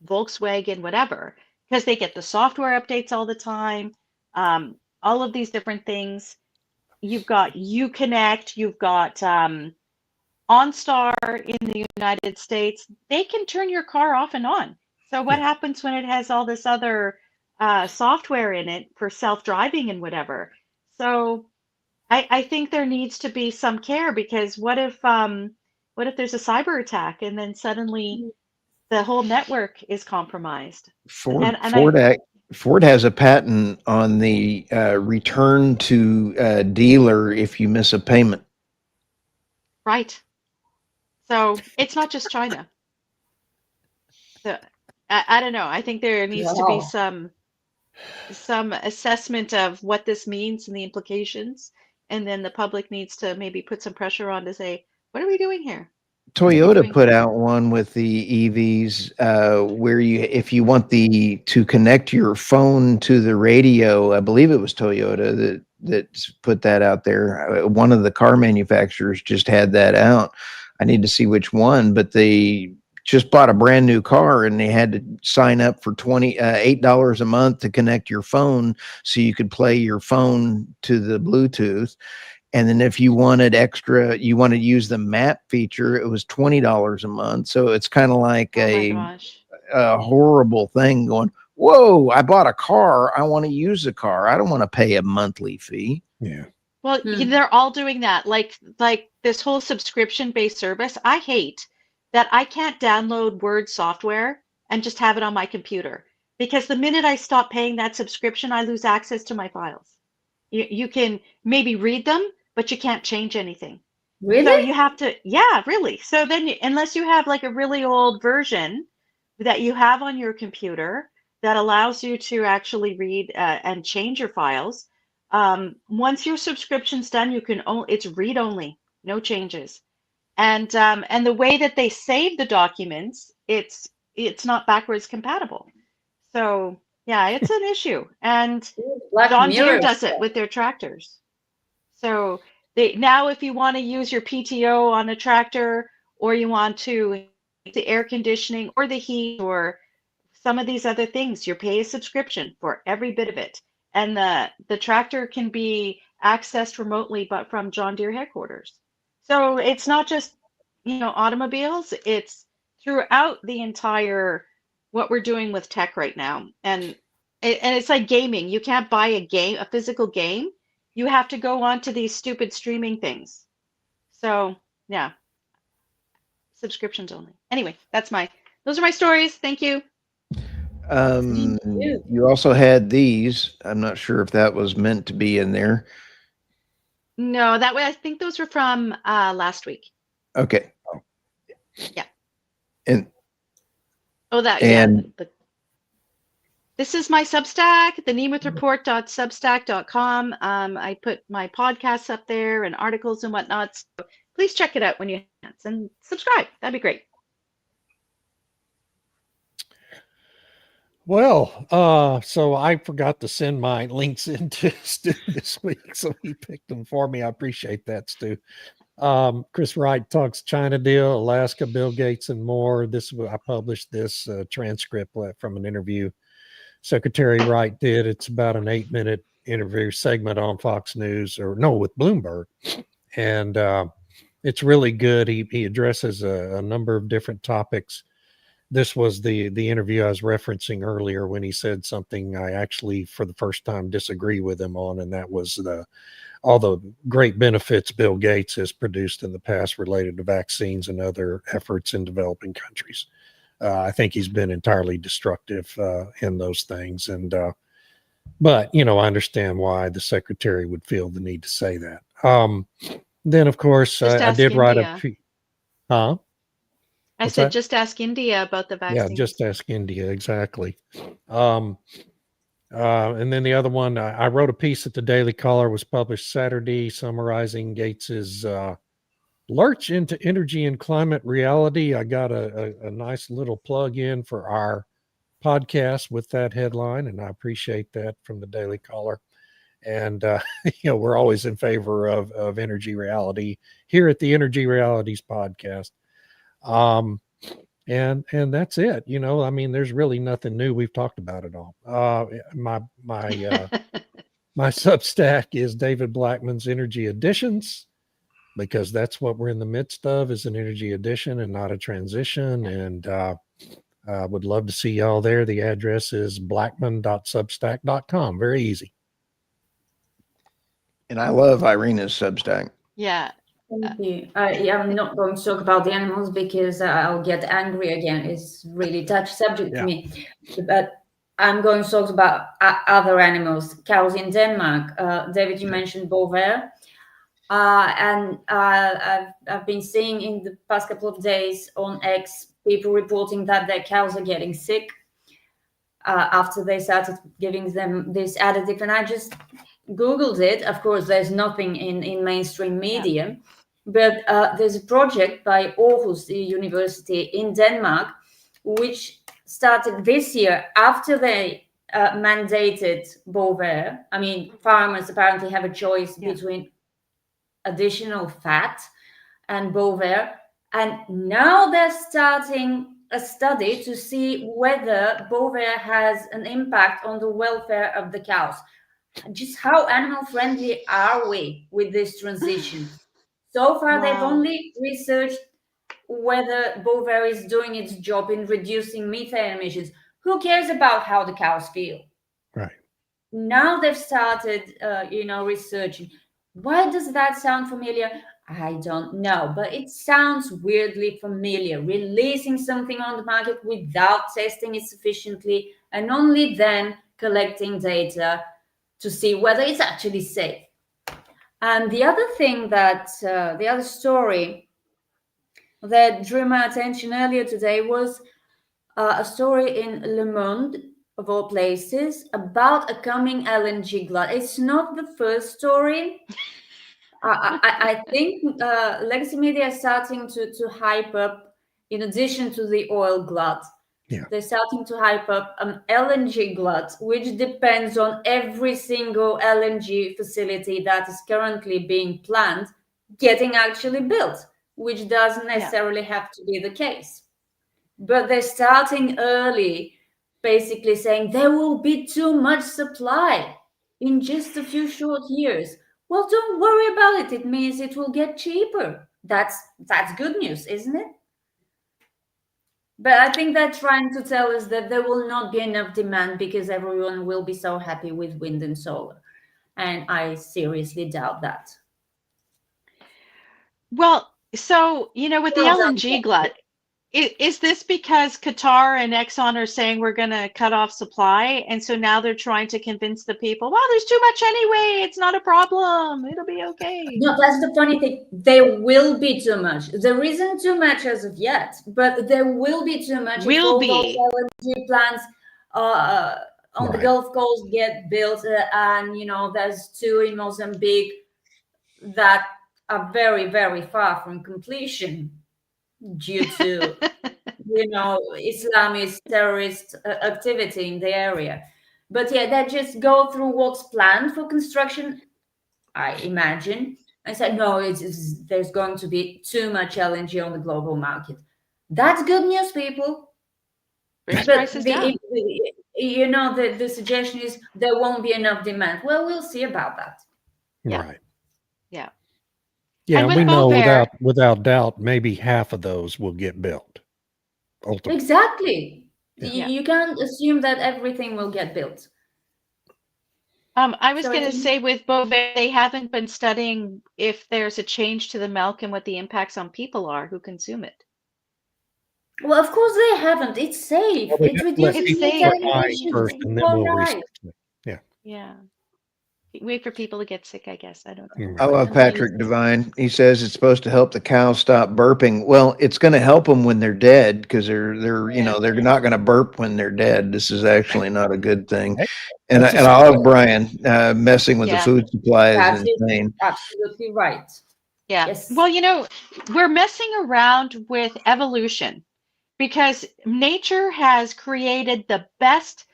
Volkswagen, whatever, because they get the software updates all the time, all of these different things. You've got Uconnect, you've got OnStar in the United States. They can turn your car off and on. So what happens when it has all this other software in it for self-driving and whatever? So I think there needs to be some care, because what if there's a cyber attack and then suddenly the whole network is compromised? Ford has a patent on the return to dealer if you miss a payment. Right. So it's not just China. So I don't know. I think there needs to be some assessment of what this means and the implications, and then the public needs to maybe put some pressure on to say, what are we doing here? Toyota put out one with the EVs where if you want to connect your phone to the radio, I believe it was Toyota that put that out there. One of the car manufacturers just had that out. I need to see which one, but they just bought a brand new car and they had to sign up for $8 a month to connect your phone so you could play your phone to the Bluetooth. And then if you wanted extra, you want to use the map feature, it was $20 a month. So it's kind of like a horrible thing going, whoa, I bought a car. I want to use the car. I don't want to pay a monthly fee. Yeah. Well, they're all doing that. Like this whole subscription-based service. I hate that I can't download Word software and just have it on my computer. Because the minute I stop paying that subscription, I lose access to my files. You can maybe read them, but you can't change anything. Really? So you have to, yeah, really. So then, unless you have like a really old version that you have on your computer that allows you to actually read and change your files, once your subscription's done, you can it's read only, no changes. And the way that they save the documents, it's not backwards compatible. So yeah, it's an issue. And Black John Deere Mirror does it stuff. with their tractors. So now if you want to use your PTO on a tractor, or you want to the air conditioning or the heat or some of these other things, you pay a subscription for every bit of it. And the tractor can be accessed remotely, but from John Deere headquarters. So it's not just, automobiles, it's throughout the entire, what we're doing with tech right now. And it's like gaming. You can't buy a physical game. You have to go on to these stupid streaming things. So yeah, subscriptions only. Anyway, those are my stories. Thank you. You also had these. I'm not sure if that was meant to be in there. No, that way I think those were from last week. Okay. Yeah. And this is my Substack, the nemethReport.substack.com. I put my podcasts up there and articles and whatnot. So please check it out when you have and subscribe. That'd be great. Well, so I forgot to send my links into Stu this week, so he picked them for me. I appreciate that, Stu. Chris Wright talks China deal, Alaska, Bill Gates, and more. I published this transcript from an interview Secretary Wright did. It's about an 8-minute interview segment on Fox News, with Bloomberg, and it's really good. He addresses a number of different topics. This was the interview I was referencing earlier when he said something I actually, for the first time, disagree with him on, and that was all the great benefits Bill Gates has produced in the past related to vaccines and other efforts in developing countries. I think he's been entirely destructive in those things, but I understand why the secretary would feel the need to say that. Then, of course, I did write a. Huh? I said, just ask India about the vaccine. Yeah, just ask India, exactly. And then the other one, I wrote a piece at the Daily Caller, was published Saturday, summarizing Gates's lurch into energy and climate reality. I got a nice little plug in for our podcast with that headline, and I appreciate that from the Daily Caller. And we're always in favor of energy reality here at the Energy Realities podcast. And that's it. There's really nothing new. We've talked about it all. My Substack is David Blackman's Energy Editions, because that's what we're in the midst of, is an energy edition and not a transition. And I would love to see y'all there. The address is blackman.substack.com. Very easy. And I love Irina's Substack. Yeah. Thank you. I'm not going to talk about the animals because I'll get angry again. It's really touchy subject to me. But I'm going to talk about other animals, cows in Denmark. David, you mentioned Bovaer. And I've been seeing in the past couple of days on X people reporting that their cows are getting sick after they started giving them this additive. And I just Googled it. Of course, there's nothing in mainstream media, but there's a project by Aarhus University in Denmark, which started this year after they mandated Bovaer. I mean, farmers apparently have a choice between additional fat and Bovaer, and now they're starting a study to see whether Bovaer has an impact on the welfare of the cows. Just how animal friendly are we with this transition? So far, they've only researched whether Bovaer is doing its job in reducing methane emissions. Who cares about how the cows feel? Right. Now they've started, researching. Why does that sound familiar? I don't know, but it sounds weirdly familiar. Releasing something on the market without testing it sufficiently and only then collecting data to see whether it's actually safe. And the other thing that, the other story that drew my attention earlier today was a story in Le Monde, of all places, about a coming LNG glut. It's not the first story. I think legacy media is starting to hype up, in addition to the oil glut, Yeah. they're starting to hype up an LNG glut, which depends on every single LNG facility that is currently being planned getting actually built, which doesn't necessarily have to be the case. But they're starting early, basically saying there will be too much supply in just a few short years. Well, don't worry about it. It means it will get cheaper. That's good news, isn't it? But I think they're trying to tell us that there will not be enough demand because everyone will be so happy with wind and solar. And I seriously doubt that. Well, so, with the Well done, LNG glut, is this because Qatar and Exxon are saying we're going to cut off supply? And so now they're trying to convince the people, well, there's too much anyway. It's not a problem. It'll be okay. No, that's the funny thing. There will be too much. There isn't too much as of yet, but there will be too much. If all those LNG plants on the Right. Gulf Coast get built, and there's two in Mozambique that are very, very far from completion due to Islamist terrorist activity in the area. But yeah, they just go through what's planned for construction, I imagine. I said, no, there's going to be too much LNG on the global market. That's good news, people. Brings But prices down. the suggestion is there won't be enough demand. Well, we'll see about that. Yeah. Right. Yeah. Yeah, And with we know Bovair- without doubt, maybe half of those will get built. Ultimately. Exactly. Yeah. You can't assume that everything will get built. I was So going to it's- say with Bovair, they haven't been studying if there's a change to the milk and what the impacts on people are who consume it. Well, of course they haven't. It's safe. Well, we It have to let reduces It's people safe. methane try emissions. first, and then All we'll right. research it. Yeah. Wait for people to get sick, I guess. I don't know. Mm. I love Patrick Devine. He says it's supposed to help the cows stop burping. Well, it's going to help them when they're dead because they're they're not going to burp when they're dead. This is actually not a good thing. And That's I love Brian messing with the Yeah. food supply is That is insane. absolutely right. Yeah. Yes. Well, we're messing around with evolution because nature has created the best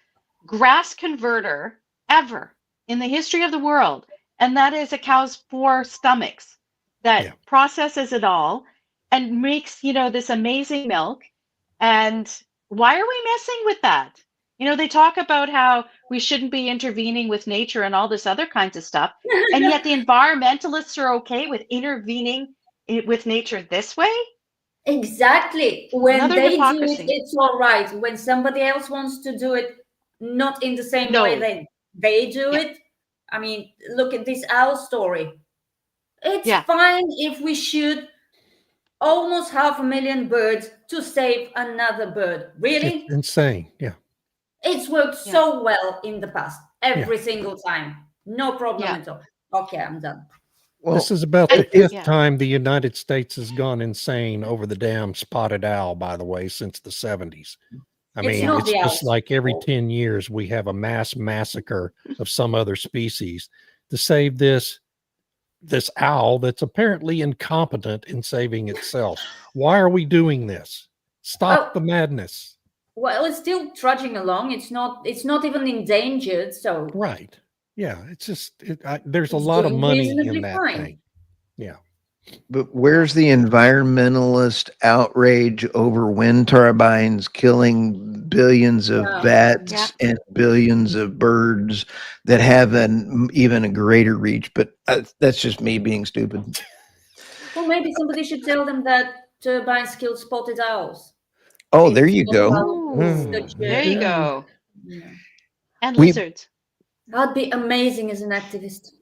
grass converter ever in the history of the world. And that is a cow's 4 stomachs that Yeah. processes it all and makes, this amazing milk. And why are we messing with that? They talk about how we shouldn't be intervening with nature and all this other kinds of stuff. And yet the environmentalists are okay with intervening with nature this way? Exactly. When Another they hypocrisy. do it, it's all right. When somebody else wants to do it, not in the same No. way they do Yeah. it. I mean, look at this owl story. It's Yeah. fine if we shoot almost 500,000 birds to save another bird. Really? It's insane. Yeah. It's worked Yeah. so well in the past, every single time. No problem Yeah. at all. Okay, I'm done. Well, This is about the and- fifth yeah. time the United States has gone insane over the damn spotted owl, by the way, since the 70s. I It's mean, not it's the just owls. like every 10 years we have a mass massacre of some other species to save this owl that's apparently incompetent in saving itself. Why are we doing this? Stop Oh. the madness. Well, it's still trudging along. It's not even endangered, so Right. Yeah. It's just, there's a It's lot of doing money reasonably in that fine. thing. Yeah. but where's the environmentalist outrage over wind turbines killing billions of Yeah. bats and billions of birds that have even a greater reach? But that's just me being stupid. well, maybe somebody should tell them that turbines kill spotted owls. Oh, there you It's go. not Ooh, such a- there you go. Yeah. And We- lizards. That'd be amazing as an activist.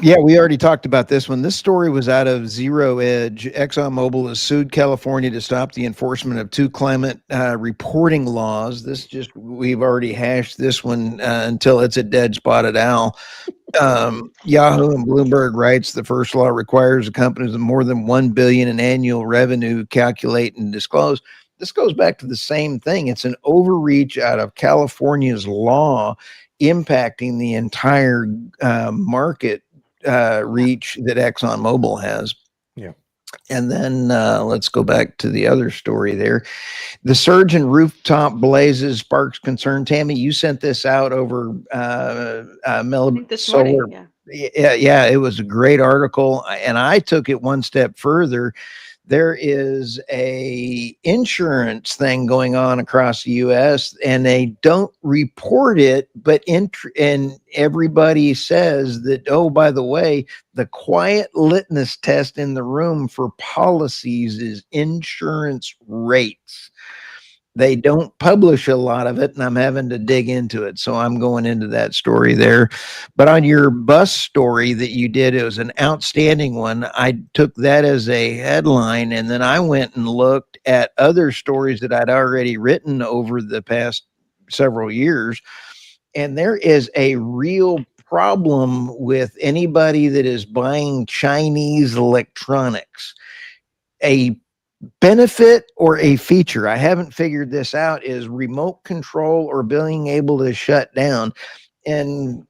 Yeah, we already talked about this one. This story was out of Zero Edge. ExxonMobil has sued California to stop the enforcement of two climate reporting laws. We've already hashed this one until it's a dead spotted owl. Yahoo and Bloomberg writes the first law requires companies with more than 1 billion in annual revenue calculate and disclose. This goes back to the same thing. It's an overreach out of California's law impacting the entire market reach that ExxonMobil has. Yeah. And then let's go back to the other story there. The surge in rooftop blazes sparks concern. Tammy, you sent this out over I Mel think this Solar. morning, yeah. Yeah, it was a great article, and I took it one step further. There is a insurance thing going on across the U.S. and they don't report it, but and everybody says that, oh, by the way, the quiet litmus test in the room for policies is insurance rates. They don't publish a lot of it, and I'm having to dig into it. So I'm going into that story there. But on your bus story that you did, it was an outstanding one. I took that as a headline, and then I went and looked at other stories that I'd already written over the past several years. And there is a real problem with anybody that is buying Chinese electronics. A benefit or a feature, I haven't figured this out, is remote control or being able to shut down. And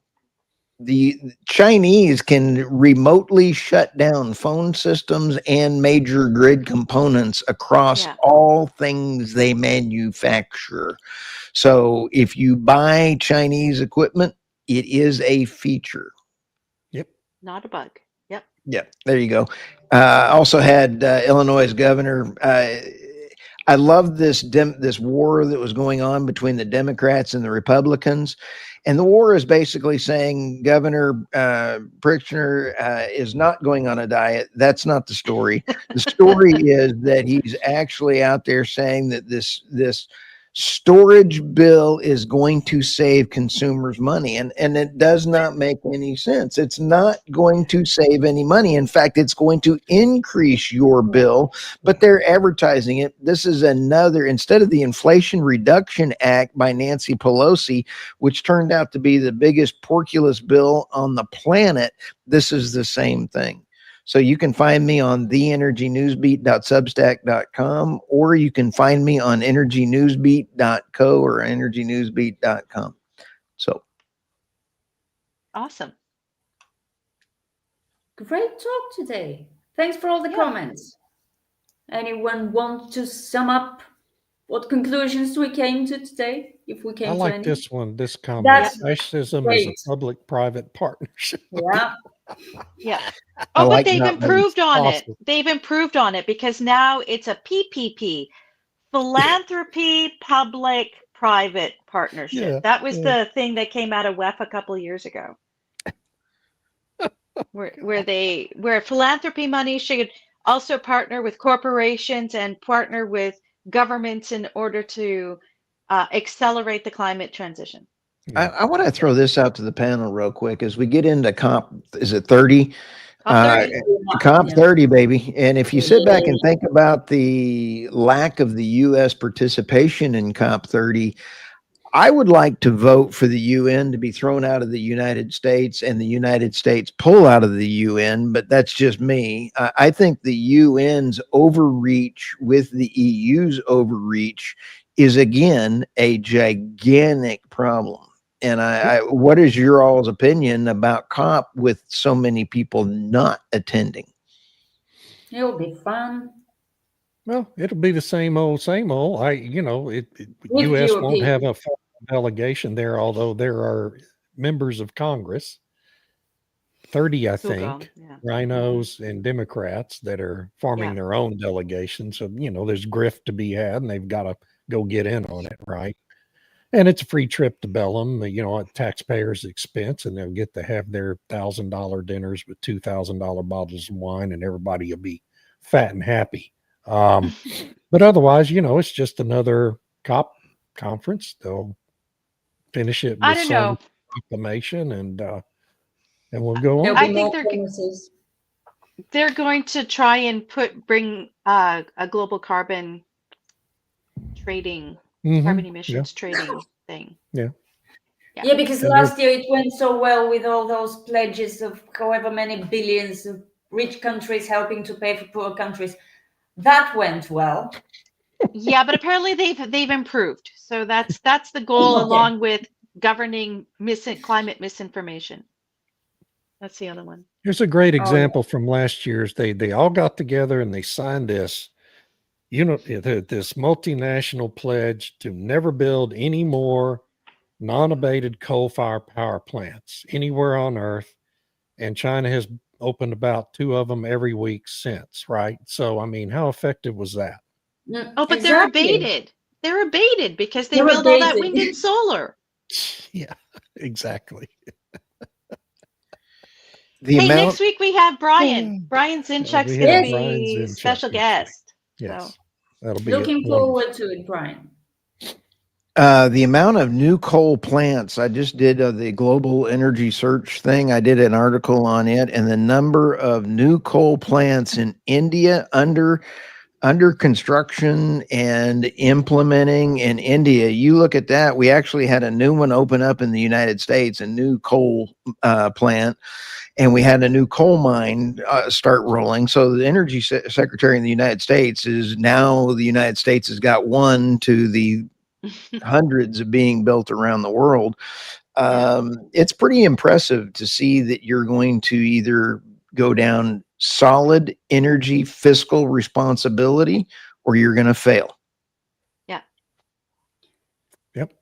the Chinese can remotely shut down phone systems and major grid components across all things they manufacture. So if you buy Chinese equipment, it is a feature. Yep. Not a bug. Yep. Yeah, there you go. Also had Illinois' governor. I love this war that was going on between the Democrats and the Republicans. And the war is basically saying Governor Pritzker is not going on a diet. That's not the story. The story is that he's actually out there saying that this storage bill is going to save consumers money. And it does not make any sense. It's not going to save any money. In fact, it's going to increase your bill, but they're advertising it. This is another, instead of the Inflation Reduction Act by Nancy Pelosi, which turned out to be the biggest porculus bill on the planet, this is the same thing. So you can find me on theenergynewsbeat.substack.com, or you can find me on energynewsbeat.co or energynewsbeat.com. So Awesome. Great talk today. Thanks for all the comments. Anyone want to sum up what conclusions we came to today? If we came I to like any? this one. This comment: That's fascism is a great. public-private partnership. Yeah. Yeah. I Oh, like but they've not improved on it. Awesome. They've improved on it because now it's a PPP, philanthropy, public private partnership. Yeah, That was yeah. the thing that came out of WEF a couple of years ago. where philanthropy money should also partner with corporations and partner with governments in order to accelerate the climate transition. I want to throw this out to the panel real quick as we get into COP. Is it 30? COP 30, baby. And if you sit back and think about the lack of the U.S. participation in COP 30, I would like to vote for the UN to be thrown out of the United States and the United States pull out of the UN, but that's just me. I think the UN's overreach with the EU's overreach is, again, a gigantic problem. And what is your all's opinion about COP with so many people not attending? It'll be fun. Well, it'll be the same old, same old. U.S. fewer won't have people. a full delegation there, although there are members of Congress, 30, I Who'll go, think, yeah. rhinos and Democrats that are forming Yeah. their own delegation. So, there's grift to be had, and they've got to go get in on it, right? And it's a free trip to Bellum, at taxpayers' expense, and they'll get to have their $1,000 dinners with $2,000 bottles of wine, and everybody will be fat and happy. But otherwise, it's just another COP conference. They'll finish it I with don't some know. proclamation, and and we'll go There'll on. be I think more they're- promises. They're going to try and bring a global carbon trading, Mhm, carbon yeah. emissions trading thing. Yeah, because And last year it went so well with all those pledges of however many billions of rich countries helping to pay for poor countries. That went well. Yeah, but apparently they've improved. So that's the goal, Okay. along with governing climate misinformation. That's the other one. Here's a great yeah. example from last year's. They all got together and they signed this, this multinational pledge to never build any more non-abated coal-fired power plants anywhere on Earth, and China has opened about 2 of them every week since. Right? So, I mean, how effective was that? Oh, but Exactly. they're abated. They're abated because they They're build all that abated. wind and solar. Yeah, exactly. The Hey, amount. next week we have Brian. Brian Zinchuk's we going to have be Brian Zinchuk special next week. guest. Yes, So, that'll be Looking wonderful. forward to it, Brian. The amount of new coal plants, I just did the global energy search thing. I did an article on it, and the number of new coal plants in India under construction and implementing in India. You look at that, we actually had a new one open up in the United States, a new coal plant, and we had a new coal mine start rolling. So the energy secretary in the United States is now, the United States has got one to the hundreds of being built around the world. It's pretty impressive to see that you're going to either go down solid energy fiscal responsibility or you're going to fail.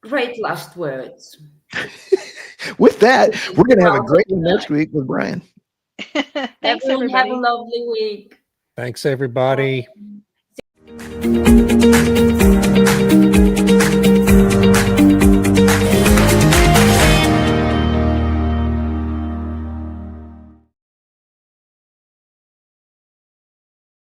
Great last words. With that, we're going to have a great one next week with Brian. thanks, Everyone have everybody. a lovely week. Thanks, everybody.